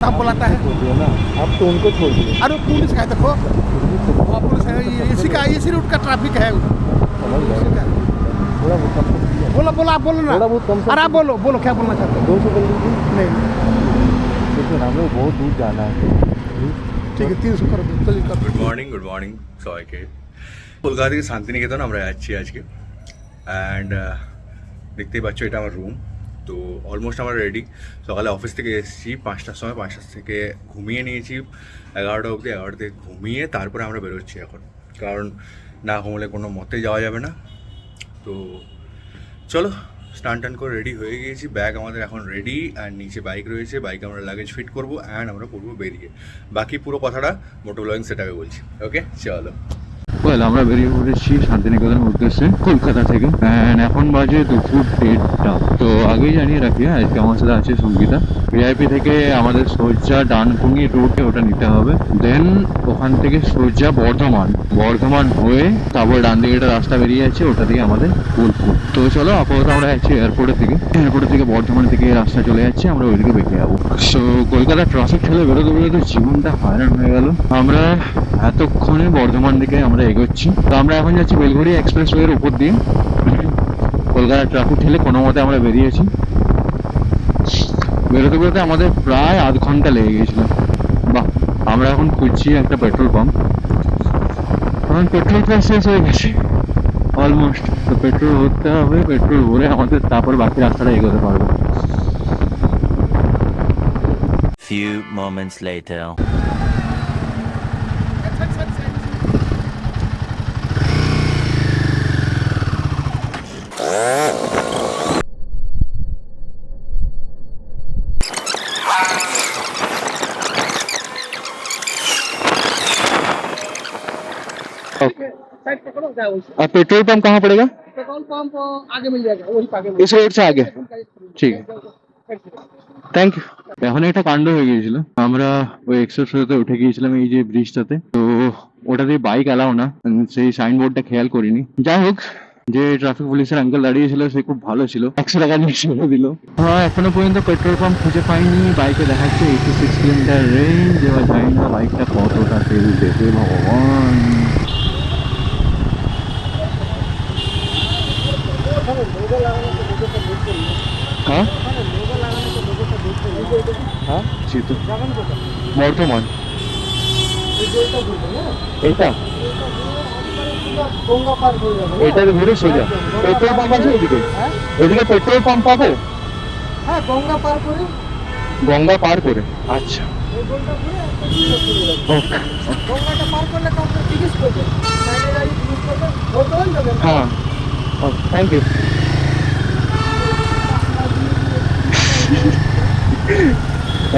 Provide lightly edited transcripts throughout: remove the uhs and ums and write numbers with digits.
तब बुलाता है छोड़ दिया ना, आप तो उनको छोड़ दिए। अरे पुलिस है देखो हाँ पुलिस है इसी रूट का ट्रैफिक है समझ गए। थोड़ा बहुत कम कर दीजिए। बोलो बोलो आप बोलो ना थोड़ा बहुत कम से अरे आप बोलो बोलो क्या बोलना चाहते हो 200 कर लीजिए। नहीं देखिए ना, हमें बहुत दूर जाना है। ঠিক আছে 300 করে দিন চলি কর গুড মর্নিং সবাইকে। কলকাতা থেকে শান্তিনিকেতন আমরা যাচ্ছি আজকে অ্যান্ড দেখতেই পাচ্ছ এটা আমার রুম। তো অলমোস্ট আমরা রেডি। সকালে অফিস থেকে এসেছি 5টার সময়, 5টা থেকে ঘুমিয়ে নিয়েছি 11টা অবধি। 11টা থেকে ঘুমিয়ে তারপরে আমরা বেরোচ্ছি এখন, কারণ না ঘুমলে কোনো মতে যাওয়া যাবে না। তো চলো স্নান টান করে রেডি হয়ে গিয়েছি, ব্যাগ আমাদের এখন রেডি অ্যান্ড নিচে বাইক রয়েছে, বাইকে আমরা লাগেজ ফিট করবো অ্যান্ড আমরা করবো বেরিয়ে। বাকি পুরো কথাটা মোটো ব্লগিং সেটাকে বলছি। ওকে চলো। আমরা বেরিয়ে পড়েছি শান্তিনিকেতনের উদ্দেশ্যে কলকাতা থেকে। এখন বাজে দুপুর 1:30। তো আগেই জানিয়ে রাখি আজকে আমার সাথে আছে সঙ্গীতা। ভিআইপি থেকে আমাদের সোজা ডানকুনি রুটে ওটা নিতে হবে, দেন ওখান থেকে সোজা বর্ধমান হয়ে তারপর ডান দিকে একটা রাস্তা বেরিয়ে আছে, ওটা দিয়ে আমাদের বোলপুর। তো চলো আপাতত আমরা যাচ্ছি এয়ারপোর্ট থেকে বর্ধমান থেকে রাস্তা চলে যাচ্ছে, আমরা ওইদিকে বেঁকে যাবো। সো কলকাতার ট্রাফিক ঠেলে বেরোতে জীবনটা হয়রান হয়ে গেল। আমরা এতক্ষণে বর্ধমান দিকে আমরা এগোচ্ছি। তো আমরা এখন যাচ্ছি বেলঘড়ি এক্সপ্রেসওয়ের উপর দিয়ে। কলকাতার ট্রাফিক ঠেলে কোনো মতে আমরা বেরিয়েছি। বেরোতে আমাদের প্রায় আধ ঘন্টা লেগে গিয়েছিল। বাহ, আমরা এখন খুঁজছি একটা পেট্রোল পাম্প। এখন পেট্রোল পাম্প শেষ হয়ে গেছে অলমোস্ট। তো পেট্রোল ভরতে হবে, পেট্রোল ভরে আমাদের তারপর বাকি রাস্তাটা এগোতে পারবো। Few moments later. साइड पकड़ो क्या और पेट्रोल पंप कहाँ पड़ेगा? पेट्रोल पंप आगे मिल जाएगा वही आगे इस रोड से आगे? ঠিক থ্যাংক ইউ। এখন একটা কাণ্ড হয়ে গিয়েছিল, আমরা ওই এক্সপ্রেসওয়েতে উঠে গিয়েছিলাম এই যে ব্রিজটাতে। তো ওটা দিয়ে বাইক এলাও না, সেই সাইনবোর্ডটা খেয়াল করিনি। যাই হোক, যে ট্রাফিক পুলিশের আঙ্কেল দাঁড়িয়েছিল সে খুব ভালো ছিল, 100 টাকা নিয়ে ছেড়ে দিল। হ্যাঁ, এখনো পর্যন্ত পেট্রোল পাম্প খুঁজে পাইনি। বাইকে দেখাচ্ছে 86 কিলোমিটার রেঞ্জ। এবার জানি না বাইকটা কতটা তেল দেবে ভগবান। হ্যাঁ হ্যাঁ সেতু বর্ধমান এটা এটা ঘুরে সোজা পেট্রোল পাম্প আছে ওইদিকে। ওইদিকে পেট্রোল পাম্প পাবো? হ্যাঁ গঙ্গা পার করে গঙ্গা পার করে। আচ্ছা ওকে, গঙ্গাটা পার করলে তো আপনি জিজ্ঞেস করবেন সাইডে গাড়ি জিজ্ঞেস করবেন বর্ধমান যাবেন। হ্যাঁ থ্যাংক ইউ।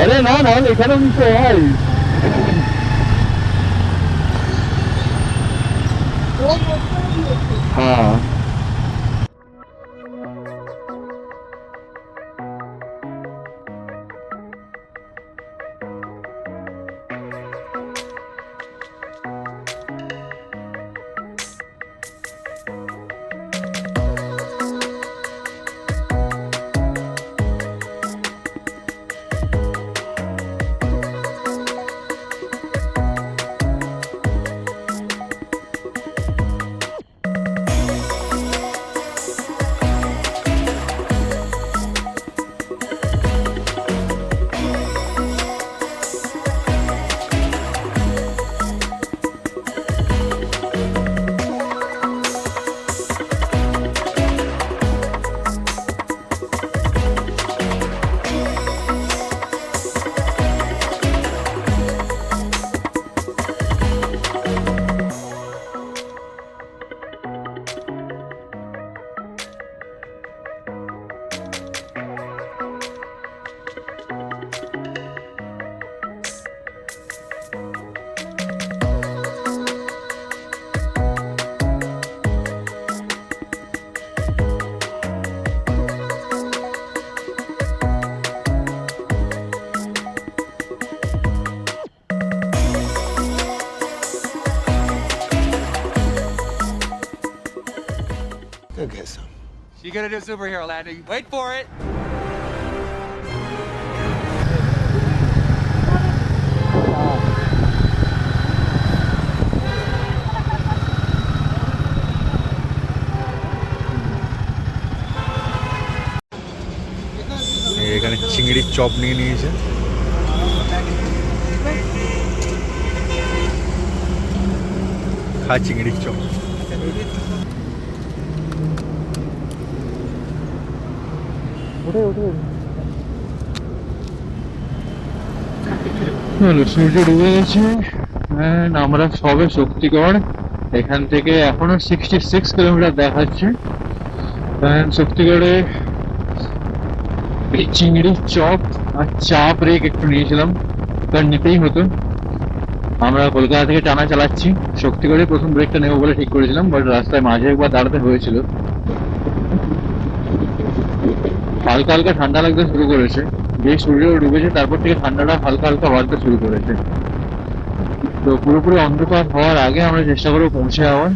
আরে না না, এখানে নিতে হয়। হ্যাঁ You're gonna do superhero landing. Wait for it. চিংড়ির চপ নিয়ে নিয়েছে। খা চিংড়ির চপ। সূর্য ডুবে গেছে and আমরা সবে শক্তিগড়, এখান থেকে এখনো 66 কিলোমিটার দেখাচ্ছে। and শক্তিগড়ে এই চিংড়ির চপ আর চা ব্রেক একটু নিয়েছিলাম, কারণ নিতেই হতো। আমরা কলকাতা থেকে টানা চালাচ্ছি, শক্তিগড়ে প্রথম ব্রেকটা নেবো বলে ঠিক করেছিলাম, বাট রাস্তায় মাঝে একবার দাঁড়াতে হয়েছিল। হালকা হালকা ঠান্ডা লাগতে শুরু করেছে, যেই সূর্য ডুবেছে তারপর থেকে ঠান্ডাটা হালকা হালকা বাড়তে শুরু করেছে। তো পুরোপুরি অন্ধকার হওয়ার আগে আমরা চেষ্টা করবো পৌঁছে যাওয়ার।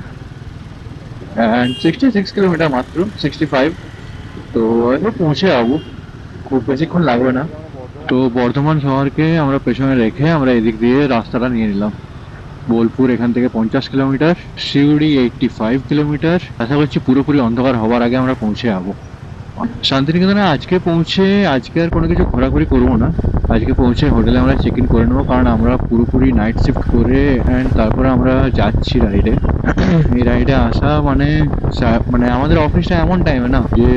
66 কিলোমিটার মাত্র, 65। তো হয়তো পৌঁছে যাবো, খুব বেশিক্ষণ লাগবে না। তো বর্ধমান শহরকে আমরা পেছনে রেখে আমরা এদিক দিয়ে রাস্তাটা নিয়ে নিলাম। বোলপুর এখান থেকে 50 কিলোমিটার, শিউড়ি 85 কিলোমিটার। আশা করছি পুরোপুরি অন্ধকার হওয়ার আগে আমরা পৌঁছে যাবো শান্তিনিকেতনে। আজকে পৌঁছে আজকে আর কোনো কিছু ঘোরাঘুরি করবো না, আজকে পৌঁছে হোটেলে আমরা চেক ইন করে নেবো, কারণ আমরা পুরোপুরি নাইট শিফট করে অ্যান্ড তারপরে আমরা যাচ্ছি রাইডে। এই রাইডে আসা মানে মানে আমাদের অফিসটা এমন টাইমে না যে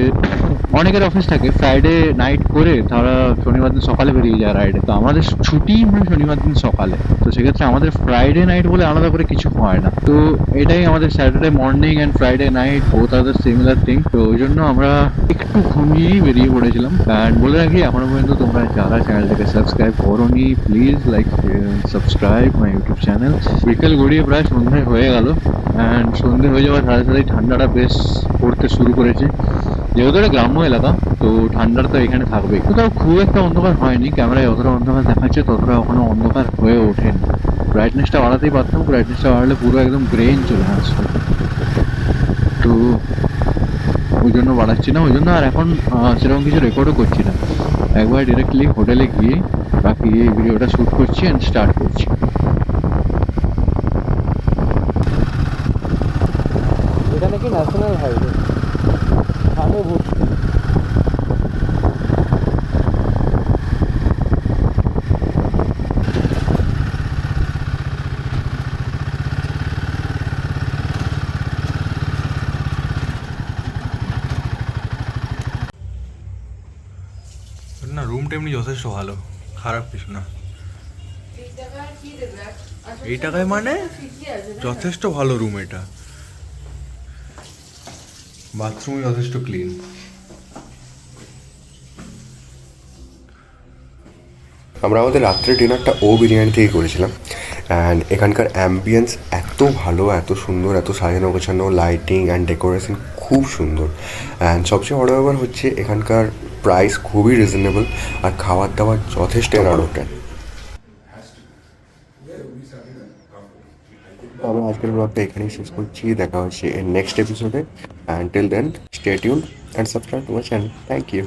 অনেকের অফিস থাকে ফ্রাইডে নাইট করে তারা শনিবার দিন সকালে বেরিয়ে যায় রাইডে, তো আমাদের ছুটি হয় শনিবার দিন সকালে। তো সেক্ষেত্রে আমাদের ফ্রাইডে নাইট বলে আলাদা করে কিছু হয় না। তো এটাই আমাদের Saturday morning and Friday night both are the similar thing. তো ওই জন্য আমরা একটু ঘুমিয়েই বেরিয়ে পড়েছিলাম। অ্যান্ড বলে রাখি, এখনো পর্যন্ত তোমরা যারা চ্যানেলটাকে সাবস্ক্রাইব করোনি, please like subscribe my YouTube channel. বিকেল গড়িয়ে প্রায় সন্ধ্যে হয়ে গেল, অ্যান্ড সন্ধ্যে হয়ে যাওয়ার সাথে সাথেই ঠান্ডাটা বেশ পড়তে শুরু করেছে। যেহেতু এটা গ্রাম্য এলাকা, তো ঠান্ডাটা তো এখানে থাকবেই। কোথাও খুব একটা অন্ধকার হয়নি, ক্যামেরায় যতটা অন্ধকার দেখাচ্ছে ততটা এখনো অন্ধকার হয়ে ওঠেনি। ব্রাইটনেসটা বাড়াতেই পারতাম, ব্রাইটনেসটা বাড়ালে পুরো একদম গ্রেন চলে আসতো, তো ওই জন্য বাড়াচ্ছি না। ওই জন্য আর এখন সেরকম কিছু রেকর্ডও করছি না, একবার ডিরেক্টলি হোটেলে গিয়ে বাকি এই ভিডিওটা শ্যুট করছি অ্যান্ড স্টার্ট করছি। এটা নাকি ন্যাশনাল হাইওয়ে, আমি ভর্তি। না, রুমটা এমনি যথেষ্ট ভালো, খারাপ কিছু না। এই টাকায় মানে যথেষ্ট ভালো রুম এটা, বাথরুম যথেষ্ট ক্লিন। আমরা আমাদের রাত্রের ডিনারটা ও বিরিয়ানি থেকে করেছিলাম। অ্যান্ড এখানকার অ্যাম্বিয়েন্স এত ভালো, এত সুন্দর, এত সাজানো গোছানো, লাইটিং অ্যান্ড ডেকোরেশন খুব সুন্দর। অ্যান্ড সবচেয়ে বড় ব্যাপার হচ্ছে এখানকার প্রাইস খুবই রিজনেবল, আর খাবার দাবার যথেষ্ট ভালো। আমরা আজকের ব্লগটা এখানেই শেষ করছি, দেখা হচ্ছে এর নেক্সট এপিসোডে। And till then stay tuned and subscribe to my channel. Thank you.